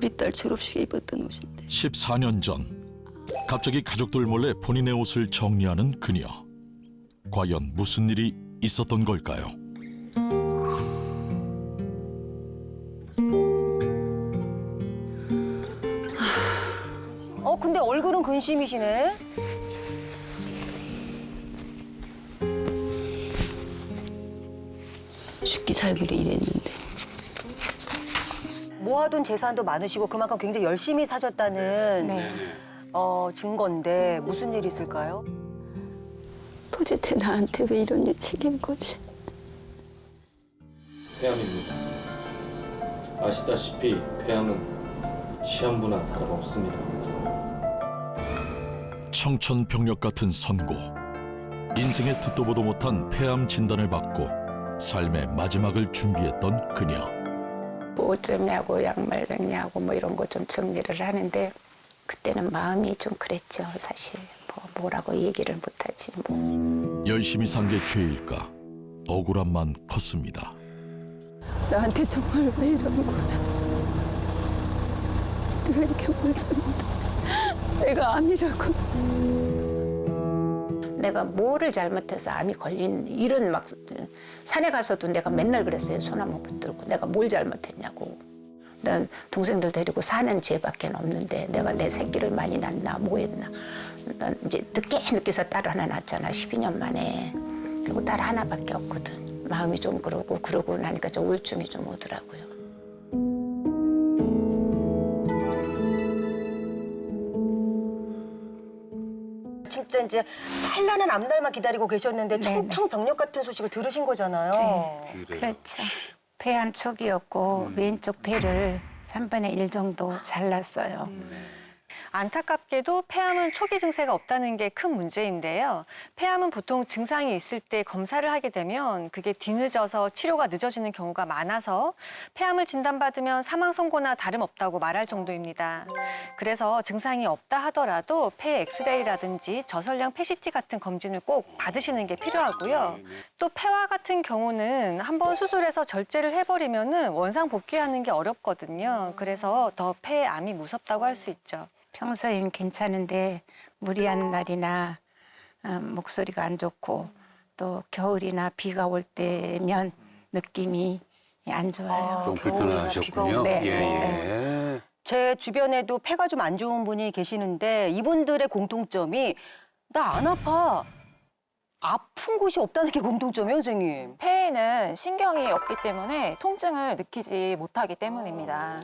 우리 딸 졸업식에 입었던 옷인데. 14년 전 갑자기 가족들 몰래 본인의 옷을 정리하는 그녀. 과연 무슨 일이 있었던 걸까요? 근데 얼굴은 근심이시네. 죽기 살기로 일했는데. 모아둔 재산도 많으시고 그만큼 굉장히 열심히 사셨다는 증거인데 무슨 일이 있을까요? 도대체 나한테 왜 이런 일 생긴 거지? 폐암입니다. 아시다시피 폐암은 시한부나 다름없습니다. 청천벽력 같은 선고. 인생에 듣도 보도 못한 폐암 진단을 받고 삶의 마지막을 준비했던 그녀. 뭐 옷 정리하고 양말 정리하고 뭐 이런 거 좀 정리를 하는데 그때는 마음이 좀 그랬죠. 사실 뭐라고 얘기를 못하지 뭐. 열심히 산 게 죄일까? 억울함만 컸습니다. 나한테 정말 왜 이러는 거야? 내가 이렇게 뭘 잘못해? 내가 암이라고. 내가 뭐를 잘못해서 암이 걸린 이런 막 산에 가서도 내가 맨날 그랬어요. 손 한 번 붙들고 내가 뭘 잘못했냐고. 난 동생들 데리고 사는 지혜밖에 없는데 내가 내 새끼를 많이 낳나 뭐 했나. 난 이제 늦게서 딸 하나 낳았잖아. 12년 만에. 그리고 딸 하나밖에 없거든. 마음이 좀 그러고 나니까 좀 우울증이 좀 오더라고요. 진짜 이제 찬란한 앞날만 기다리고 계셨는데 청천벽력 같은 소식을 들으신 거잖아요. 네, 그렇죠. 폐암 초기였고 왼쪽 폐를 3분의 1 정도 잘랐어요. 안타깝게도 폐암은 초기 증세가 없다는 게 큰 문제인데요. 폐암은 보통 증상이 있을 때 검사를 하게 되면 그게 뒤늦어서 치료가 늦어지는 경우가 많아서 폐암을 진단받으면 사망 선고나 다름없다고 말할 정도입니다. 그래서 증상이 없다 하더라도 폐 엑스레이라든지 저설량 PCT 같은 검진을 꼭 받으시는 게 필요하고요. 또 폐와 같은 경우는 한번 수술해서 절제를 해버리면은 원상 복귀하는 게 어렵거든요. 그래서 더 폐암이 무섭다고 할 수 있죠. 평소엔 괜찮은데 무리한 날이나 목소리가 안 좋고 또 겨울이나 비가 올 때면 느낌이 안 좋아요. 좀 불편하셨군요. 네. 예. 제 주변에도 폐가 좀 안 좋은 분이 계시는데 이분들의 공통점이 나 안 아파. 아픈 곳이 없다는 게 공통점이에요, 선생님. 폐에는 신경이 없기 때문에 통증을 느끼지 못하기 때문입니다.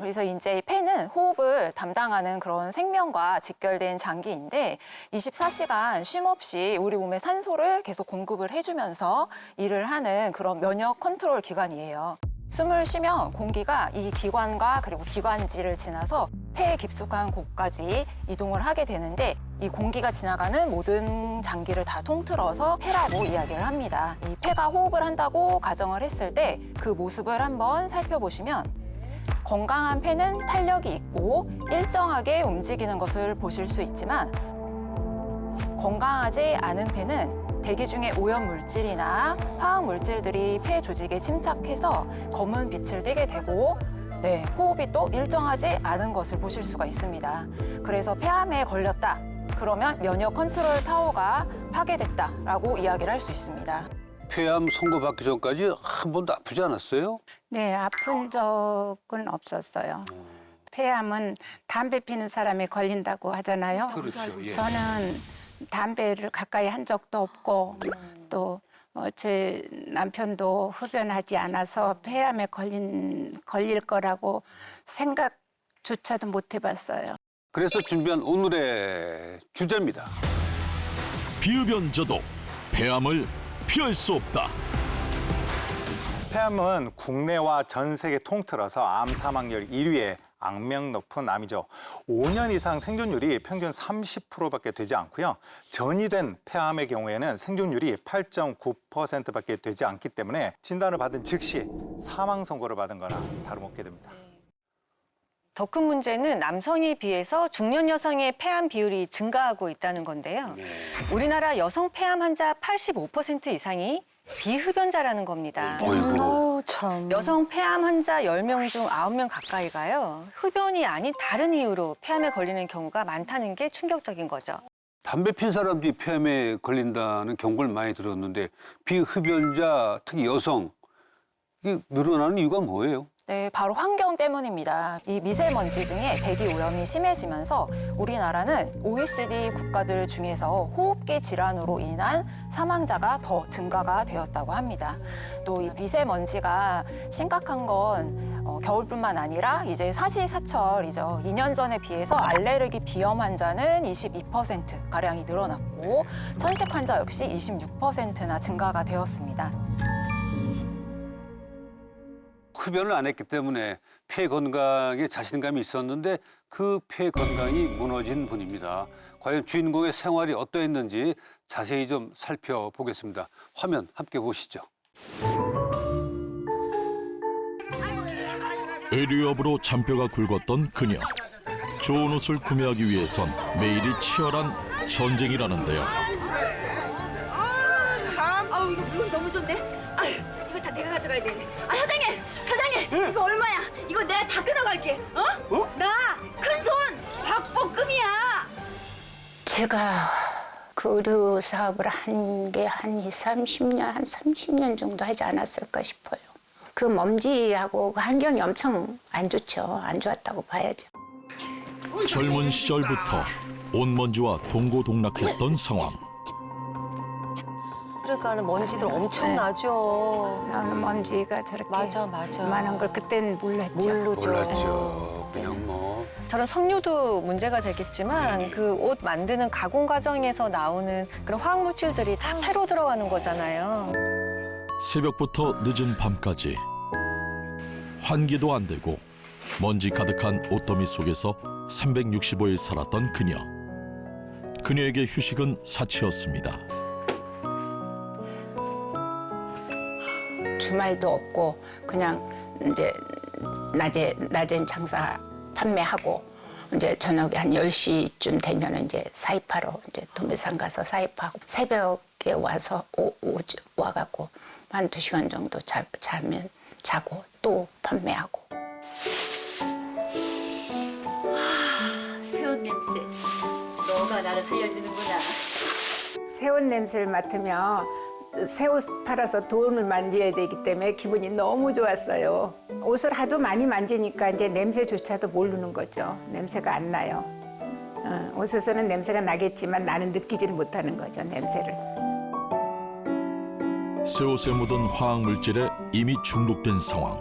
그래서 이제 폐는 호흡을 담당하는 그런 생명과 직결된 장기인데 24시간 쉼 없이 우리 몸에 산소를 계속 공급을 해주면서 일을 하는 그런 면역 컨트롤 기관이에요. 숨을 쉬면 공기가 이 기관과 그리고 기관지를 지나서 폐에 깊숙한 곳까지 이동을 하게 되는데 이 공기가 지나가는 모든 장기를 다 통틀어서 폐라고 이야기를 합니다. 이 폐가 호흡을 한다고 가정을 했을 때 그 모습을 한번 살펴보시면 건강한 폐는 탄력이 있고 일정하게 움직이는 것을 보실 수 있지만 건강하지 않은 폐는 대기 중에 오염 물질이나 화학 물질들이 폐 조직에 침착해서 검은 빛을 띠게 되고 호흡이 또 일정하지 않은 것을 보실 수가 있습니다. 그래서 폐암에 걸렸다. 그러면 면역 컨트롤 타워가 파괴됐다라고 이야기를 할 수 있습니다. 폐암 선고받기 전까지 한 번도 아프지 않았어요? 네, 아픈 적은 없었어요. 폐암은 담배 피는 사람이 걸린다고 하잖아요. 그렇죠. 예. 저는 담배를 가까이 한 적도 없고 또 제 남편도 흡연하지 않아서 폐암에 걸릴 거라고 생각조차도 못 해봤어요. 그래서 준비한 오늘의 주제입니다. 비흡연저도 폐암을 피할 수 없다. 폐암은 국내와 전 세계 통틀어서 암 사망률 1위의 악명 높은 암이죠. 5년 이상 생존율이 평균 30%밖에 되지 않고요. 전이된 폐암의 경우에는 생존율이 8.9%밖에 되지 않기 때문에 진단을 받은 즉시 사망 선고를 받은 거나 다름없게 됩니다. 더 큰 문제는 남성에 비해서 중년 여성의 폐암 비율이 증가하고 있다는 건데요. 우리나라 여성 폐암 환자 85% 이상이 비흡연자라는 겁니다. 어이구. 아유 참. 여성 폐암 환자 10명 중 9명 가까이가요. 흡연이 아닌 다른 이유로 폐암에 걸리는 경우가 많다는 게 충격적인 거죠. 담배 핀 사람들이 폐암에 걸린다는 경고를 많이 들었는데 비흡연자, 특히 여성, 이게 늘어나는 이유가 뭐예요? 네, 바로 환경 때문입니다. 이 미세먼지 등의 대기 오염이 심해지면서 우리나라는 OECD 국가들 중에서 호흡기 질환으로 인한 사망자가 더 증가가 되었다고 합니다. 또 이 미세먼지가 심각한 건 겨울뿐만 아니라 이제 사시사철이죠. 2년 전에 비해서 알레르기 비염 환자는 22%가량이 늘어났고 천식 환자 역시 26%나 증가가 되었습니다. 흡연을 안 했기 때문에 폐 건강에 자신감이 있었는데 그 폐 건강이 무너진 분입니다. 과연 주인공의 생활이 어떠했는지 자세히 좀 살펴보겠습니다. 화면 함께 보시죠. 의료업으로 잔뼈가 굵었던 그녀. 좋은 옷을 구매하기 위해선 매일이 치열한 전쟁이라는데요. 아우 이거 물건 너무 좋네. 아유 이거 다 내가 가져가야 되네. 아 사장님 이거 얼마야? 이거 내가 다 끊어갈게. 어? 나 큰손 박볶음이야. 제가 그 의료 사업을 한 게 한 30년, 한 30년 정도 하지 않았을까 싶어요. 그 먼지하고 그 환경이 엄청 안 좋죠. 안 좋았다고 봐야죠. 젊은 시절부터 온 먼지와 동고동락했던 상황. 그러니까 먼지들 엄청 나죠. 나오는 먼지가 저렇게 맞아. 많은 걸 그땐 몰랐죠. 모르죠. 몰랐죠. 그냥 뭐. 저런 석류도 문제가 되겠지만 그 옷 만드는 가공 과정에서 나오는 그런 화학 물질들이 다 폐로 들어가는 거잖아요. 새벽부터 늦은 밤까지 환기도 안 되고 먼지 가득한 옷더미 속에서 365일 살았던 그녀. 그녀에게 휴식은 사치였습니다. 주말도 없고 그냥 이제 낮엔 장사 판매하고 이제 저녁에 한 10시쯤 되면 이제 사입하러 이제 도매상 가서 사입하고 새벽에 와서 와갖고 한 2시간 정도 자면 자고 또 판매하고. 새옷 냄새. 너가 나를 살려주는구나. 새옷 냄새를 맡으면 새옷 팔아서 돈을 만져야 되기 때문에 기분이 너무 좋았어요. 옷을 하도 많이 만지니까 이제 냄새조차도 모르는 거죠. 냄새가 안 나요. 옷에서는 냄새가 나겠지만 나는 느끼지를 못하는 거죠, 냄새를. 새 옷에 묻은 화학 물질에 이미 중독된 상황.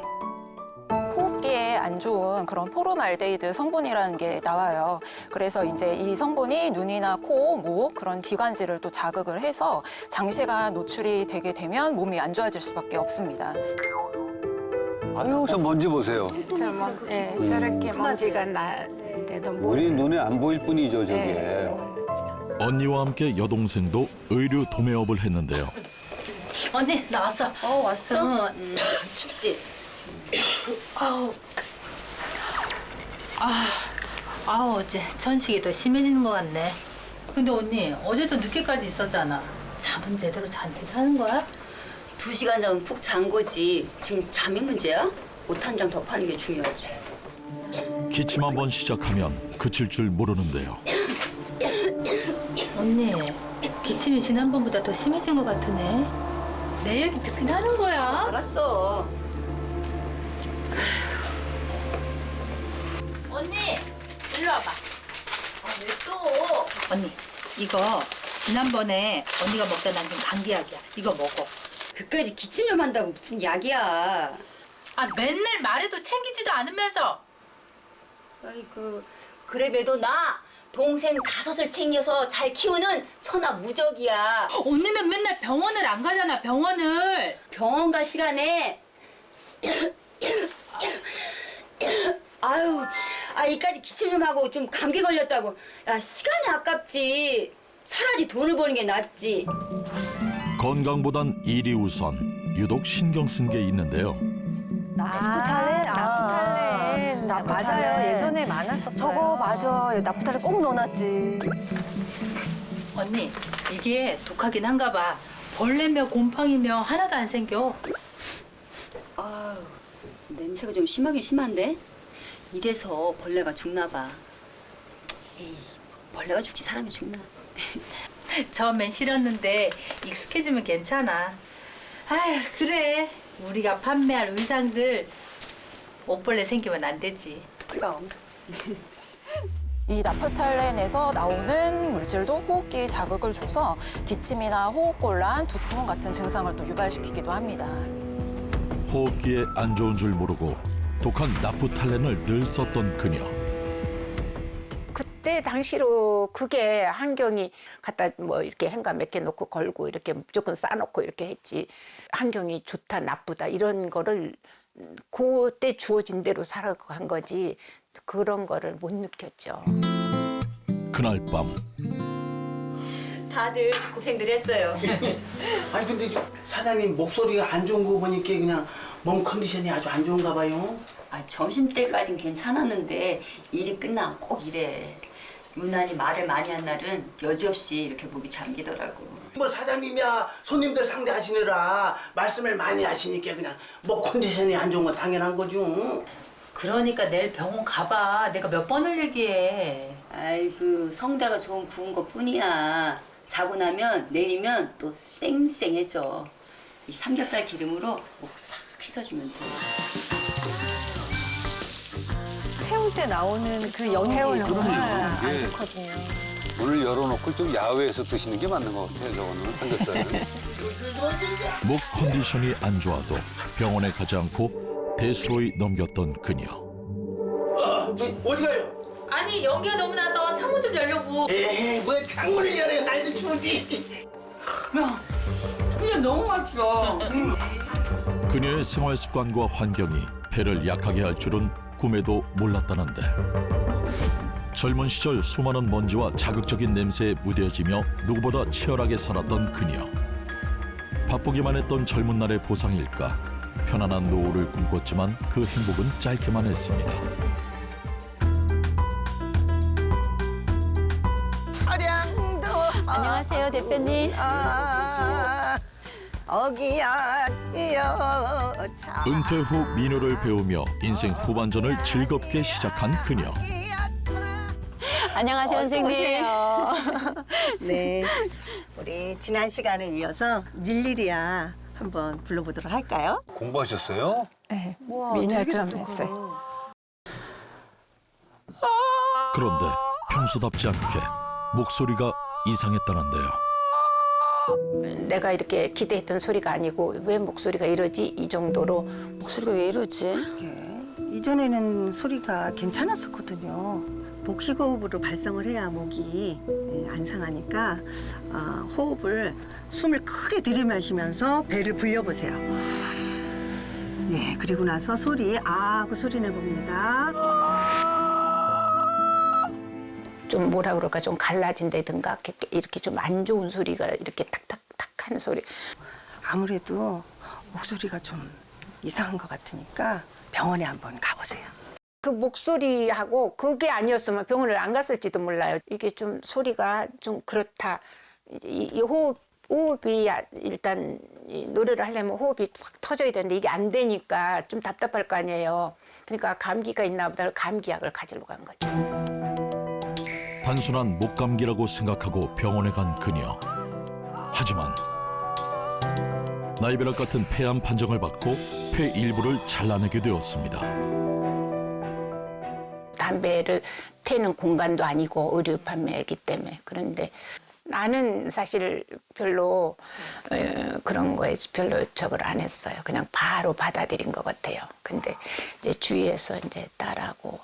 호흡기에 안 좋은 그런 포름알데히드 성분이라는 게 나와요. 그래서 이제 이 성분이 눈이나 코, 목 그런 기관지를 또 자극을 해서 장시간 노출이 되게 되면 몸이 안 좋아질 수밖에 없습니다. 아유, 저 먼지 보세요. 저렇게 먼지가 나는데도 우리 눈에 안 보일 뿐이죠, 저게. 언니와 함께 여동생도 의류 도매업을 했는데요. 언니 나왔어. 왔어? 춥지? 아우 어째 천식이 더 심해지는 것 같네. 근데 언니 어제도 늦게까지 있었잖아. 잠은 제대로 잔뜩 자는 거야? 2시간 자면 푹 잔 거지. 지금 잠이 문제야? 옷 한 장 더 파는 게 중요하지. 기침 한번 시작하면 그칠 줄 모르는데요. 언니 기침이 지난번보다 더 심해진 것 같으네. 내 얘기 듣긴 하는 거야. 알았어. 언니 일로 와봐. 왜 또? 언니 이거 지난번에 언니가 먹다 남긴 감기약이야. 이거 먹어. 그까지 기침 좀 한다고 무슨 약이야. 아 맨날 말해도 챙기지도 않으면서. 아이고 그래봬도 나 동생 5을 챙겨서 잘 키우는 천하 무적이야. 언니는 맨날 병원을 안 가잖아. 병원을. 병원 갈 시간에 아유 이까지 기침 좀 하고 좀 감기 걸렸다고. 야 시간이 아깝지. 차라리 돈을 버는 게 낫지. 건강보단 일이 우선. 유독 신경 쓴 게 있는데요. 나프탈렌. 나프탈렌. 나프탈렌. 맞아요. 예전에 많았었어요. 저거 맞아. 나프탈렌 꼭 넣어놨지. 언니 이게 독하긴 한가 봐. 벌레며 곰팡이며 하나도 안 생겨. 증세가 좀 심하긴 심한데? 이래서 벌레가 죽나 봐. 에이, 벌레가 죽지 사람이 죽나. 처음엔 싫었는데 익숙해지면 괜찮아. 아휴, 그래. 우리가 판매할 의상들 옷벌레 생기면 안 되지. 그럼. 이 나프탈렌에서 나오는 물질도 호흡기에 자극을 줘서 기침이나 호흡곤란, 두통 같은 증상을 또 유발시키기도 합니다. 호흡기에 안 좋은 줄 모르고 독한 나프탈렌을 늘 썼던 그녀. 그때 당시로 그게 한경이 갖다 뭐 이렇게 행가 몇 개 놓고 걸고 이렇게 무조건 싸놓고 이렇게 했지. 한경이 좋다 나쁘다 이런 거를 그때 주어진 대로 살아간 거지 그런 거를 못 느꼈죠. 그날 밤 다들 고생들 했어요. 아니 근데 사장님 목소리가 안 좋은 거 보니까 그냥 몸 컨디션이 아주 안 좋은가 봐요. 아, 점심때까진 괜찮았는데 일이 끝나면 꼭 이래. 유난히 말을 많이 한 날은 여지없이 이렇게 목이 잠기더라고. 뭐 사장님이야 손님들 상대하시느라 말씀을 많이 하시니까 그냥 목 컨디션이 안 좋은 건 당연한 거죠. 그러니까 내일 병원 가봐. 내가 몇 번을 얘기해. 아이고, 성대가 좋은 부은 것 뿐이야. 자고 나면 내리면 또 쌩쌩해져. 이 삼겹살 기름으로 목 싹 씻어주면 돼. 태울 때 나오는 그 연기 정말 안 좋거든요. 문을 열어놓고 좀 야외에서 드시는 게 맞는 것 같아요. 저거는 삼겹살은. 목 컨디션이 안 좋아도 병원에 가지 않고 대수로이 넘겼던 그녀. 어디 가요? 아니, 연기가 너무 나서 창문 좀 열려고. 에이 뭐 창문을 열어요 날도 추운데. 야, 그냥 너무 맛있어. 그녀의 생활 습관과 환경이 폐를 약하게 할 줄은 꿈에도 몰랐다는데 젊은 시절 수많은 먼지와 자극적인 냄새에 무뎌지며 누구보다 치열하게 살았던 그녀. 바쁘기만 했던 젊은 날의 보상일까 편안한 노후를 꿈꿨지만 그 행복은 짧게만 했습니다. 안녕하세요, 대표님. 어기야 은퇴 후 민요를 배우며 인생 후반전을 즐겁게 시작한 그녀. 안녕하세요, 선생님. 네, 우리 지난 시간에 이어서 닐리리아 한번 불러보도록 할까요? 공부하셨어요? 네, 미녀 좀 했어요. 그런데 평소답지 않게 목소리가 이상했다는데요. 내가 이렇게 기대했던 소리가 아니고 왜 목소리가 이러지 이 정도로 목소리가 왜 이러지? 이전에는 소리가 괜찮았었거든요. 복식호흡으로 발성을 해야 목이 안 상하니까 호흡을 숨을 크게 들이마시면서 배를 불려보세요. 네, 그리고 나서 소리 하고 소리 내봅니다. 좀 뭐라 그럴까 좀 갈라진다든가 이렇게 좀 안 좋은 소리가 이렇게 탁탁탁한 소리. 아무래도 목소리가 좀 이상한 것 같으니까 병원에 한번 가보세요. 그 목소리하고 그게 아니었으면 병원을 안 갔을지도 몰라요. 이게 좀 소리가 좀 그렇다. 이 호흡이 일단 이 노래를 하려면 호흡이 확 터져야 되는데 이게 안 되니까 좀 답답할 거 아니에요. 그러니까 감기가 있나 보다 감기약을 가지러 간 거죠. 단순한 목감기라고 생각하고 병원에 간 그녀. 하지만 나이벼락 같은 폐암 판정을 받고 폐 일부를 잘라내게 되었습니다. 담배를 태는 공간도 아니고 의류 판매이기 때문에 그런데 나는 사실 별로 그런 거에 별로 저걸 안 했어요. 그냥 바로 받아들인 것 같아요. 근데 이제 주위에서 이제 딸하고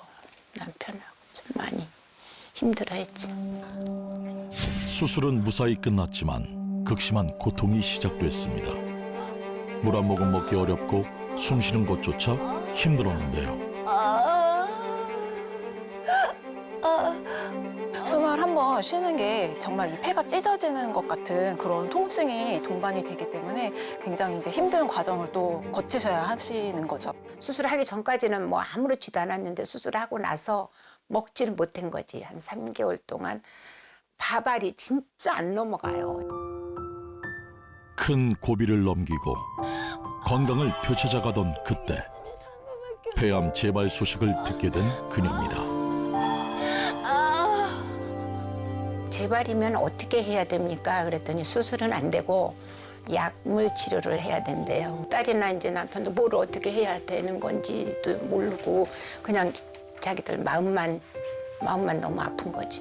남편하고 좀 많이 힘들어했지. 수술은 무사히 끝났지만 극심한 고통이 시작됐습니다. 물 한 모금 먹기 어렵고 숨 쉬는 것조차 힘들었는데요. 숨을 한번 쉬는 게 정말 이 폐가 찢어지는 것 같은 그런 통증이 동반이 되기 때문에 굉장히 이제 힘든 과정을 또 거치셔야 하시는 거죠. 수술하기 전까지는 뭐 아무렇지도 않았는데 수술하고 나서 먹지를 못한 거지. 한 3개월 동안 밥알이 진짜 안 넘어가요. 큰 고비를 넘기고 건강을 되찾아가던 그때 폐암 재발 소식을 듣게 된 그녀입니다. 재발이면 어떻게 해야 됩니까? 그랬더니 수술은 안 되고 약물 치료를 해야 된대요. 딸이나 이제 남편도 뭘 어떻게 해야 되는 건지도 모르고 그냥 자기들 마음만 너무 아픈 거지.